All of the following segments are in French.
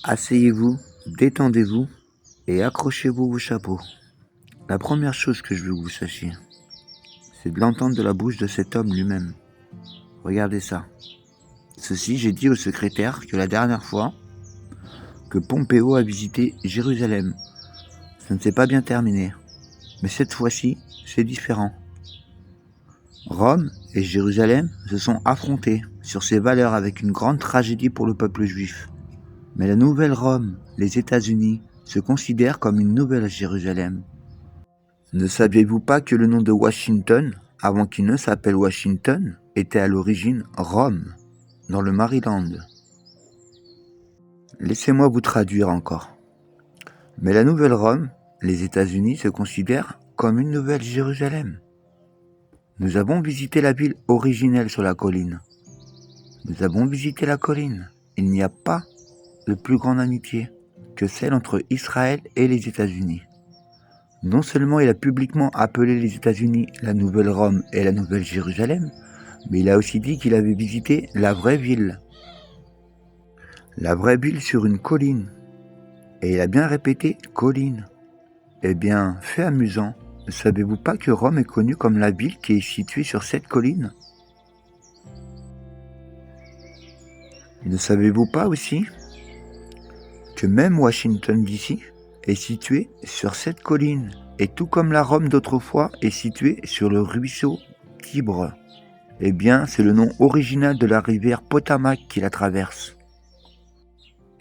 Asseyez-vous, détendez-vous et accrochez-vous vos chapeaux. La première chose que je veux que vous sachiez, c'est de l'entendre de la bouche de cet homme lui-même. Regardez ça. Ceci, j'ai dit au secrétaire que la dernière fois que Pompéo a visité Jérusalem, ça ne s'est pas bien terminé. Mais cette fois-ci, c'est différent. Rome et Jérusalem se sont affrontés sur ces valeurs avec une grande tragédie pour le peuple juif. Mais la nouvelle Rome, les États-Unis, se considèrent comme une nouvelle Jérusalem. Ne saviez-vous pas que le nom de Washington, avant qu'il ne s'appelle Washington, était à l'origine Rome, dans le Maryland? Laissez-moi vous traduire encore. Mais la nouvelle Rome, les États-Unis, se considèrent comme une nouvelle Jérusalem. Nous avons visité la ville originelle sur la colline. Nous avons visité la colline. Il n'y a pas de plus grande amitié que celle entre Israël et les États-Unis. Non seulement il a publiquement appelé les États-Unis la Nouvelle Rome et la Nouvelle Jérusalem, mais il a aussi dit qu'il avait visité la vraie ville. La vraie ville sur une colline. Et il a bien répété « colline ». Eh bien, fait amusant, ne savez-vous pas que Rome est connue comme la ville qui est située sur cette colline? Ne savez-vous pas aussi que même Washington DC est situé sur cette colline, et tout comme la Rome d'autrefois est située sur le ruisseau Tibre? Eh bien, c'est le nom original de la rivière Potomac qui la traverse.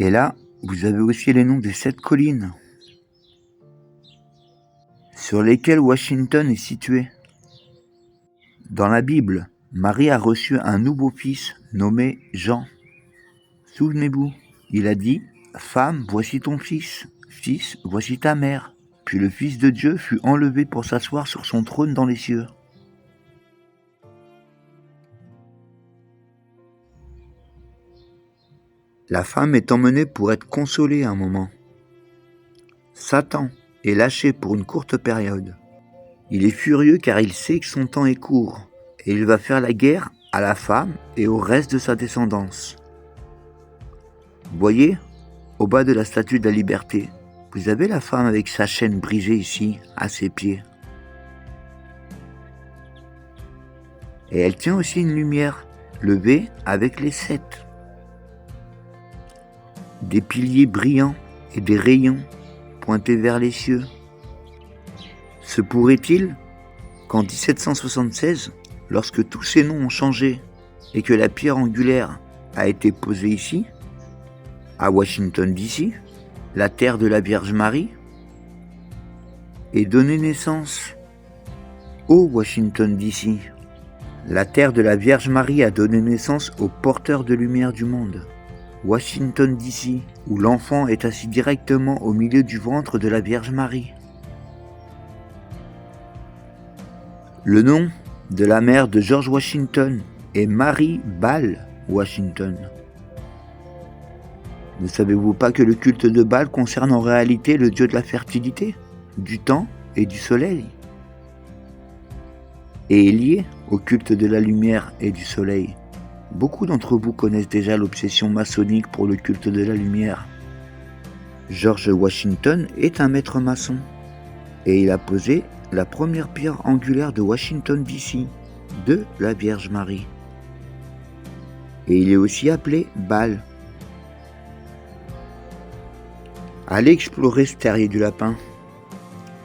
Et là, vous avez aussi les noms des 7 collines sur lesquelles Washington est situé. Dans la Bible, Marie a reçu un nouveau fils nommé Jean. Souvenez-vous, il a dit « Femme, voici ton fils. Fils, voici ta mère. » Puis le Fils de Dieu fut enlevé pour s'asseoir sur son trône dans les cieux. La femme est emmenée pour être consolée un moment. Satan est lâché pour une courte période. Il est furieux car il sait que son temps est court et il va faire la guerre à la femme et au reste de sa descendance. Voyez, au bas de la statue de la liberté, vous avez la femme avec sa chaîne brisée ici, à ses pieds. Et elle tient aussi une lumière levée avec les 7. Des piliers brillants et des rayons pointés vers les cieux. Se pourrait-il qu'en 1776, lorsque tous ces noms ont changé et que la pierre angulaire a été posée ici, à Washington DC, la terre de la Vierge Marie, ait donné naissance au Washington DC. La terre de la Vierge Marie a donné naissance au porteur de lumière du monde, Washington DC, où l'enfant est assis directement au milieu du ventre de la Vierge Marie. Le nom de la mère de George Washington est Mary Ball Washington. Ne savez-vous pas que le culte de Baal concerne en réalité le dieu de la fertilité, du temps et du soleil, et est lié au culte de la lumière et du soleil? Beaucoup d'entre vous connaissent déjà l'obsession maçonnique pour le culte de la lumière. George Washington est un maître maçon, et il a posé la première pierre angulaire de Washington DC, de la Vierge Marie. Et il est aussi appelé Baal. Allez explorer ce terrier du lapin.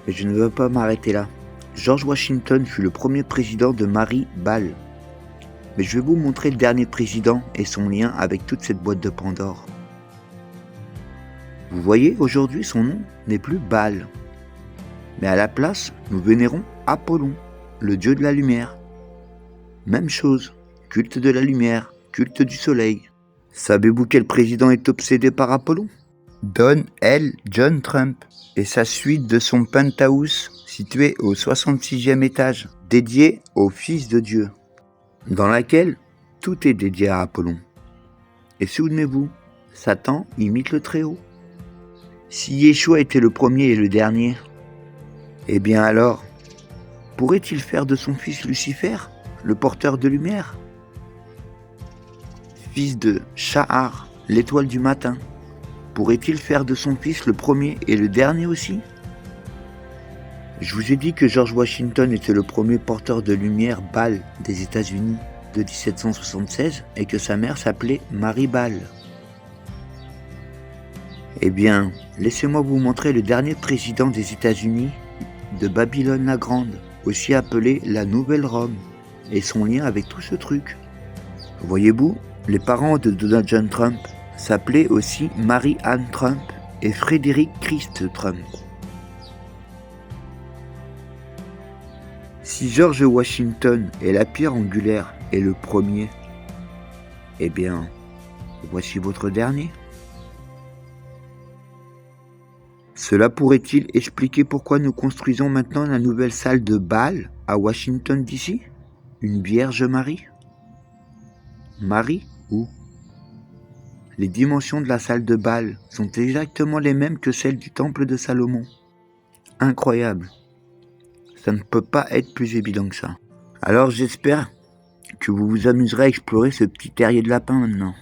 Et je ne veux pas m'arrêter là. George Washington fut le premier président de Mary Ball. Mais je vais vous montrer le dernier président et son lien avec toute cette boîte de Pandore. Vous voyez, aujourd'hui son nom n'est plus Baal. Mais à la place, nous vénérons Apollon, le dieu de la lumière. Même chose, culte de la lumière, culte du soleil. Savez-vous quel président est obsédé par Apollon? John Trump et sa suite de son penthouse situé au 66e étage, dédié au Fils de Dieu, dans laquelle tout est dédié à Apollon. Et souvenez-vous, Satan imite le Très-Haut. Si Yeshua était le premier et le dernier, eh bien alors, pourrait-il faire de son fils Lucifer le porteur de lumière? Fils de Shahar, l'étoile du matin, pourrait-il faire de son fils le premier et le dernier aussi? Je vous ai dit que George Washington était le premier porteur de lumière Ball des États-Unis de 1776 et que sa mère s'appelait Marie Ball. Eh bien, laissez-moi vous montrer le dernier président des États-Unis de Babylone la Grande, aussi appelé la Nouvelle Rome, et son lien avec tout ce truc. Voyez-vous, les parents de Donald John Trump s'appelaient aussi Mary-Ann Trump et Frédéric Christ Trump. Si George Washington est la pierre angulaire et le premier, eh bien, voici votre dernier. Cela pourrait-il expliquer pourquoi nous construisons maintenant la nouvelle salle de bal à Washington DC? Une Vierge Marie? Marie où? Les dimensions de la salle de bal sont exactement les mêmes que celles du temple de Salomon. Incroyable. Ça ne peut pas être plus évident que ça. Alors j'espère que vous vous amuserez à explorer ce petit terrier de lapin maintenant.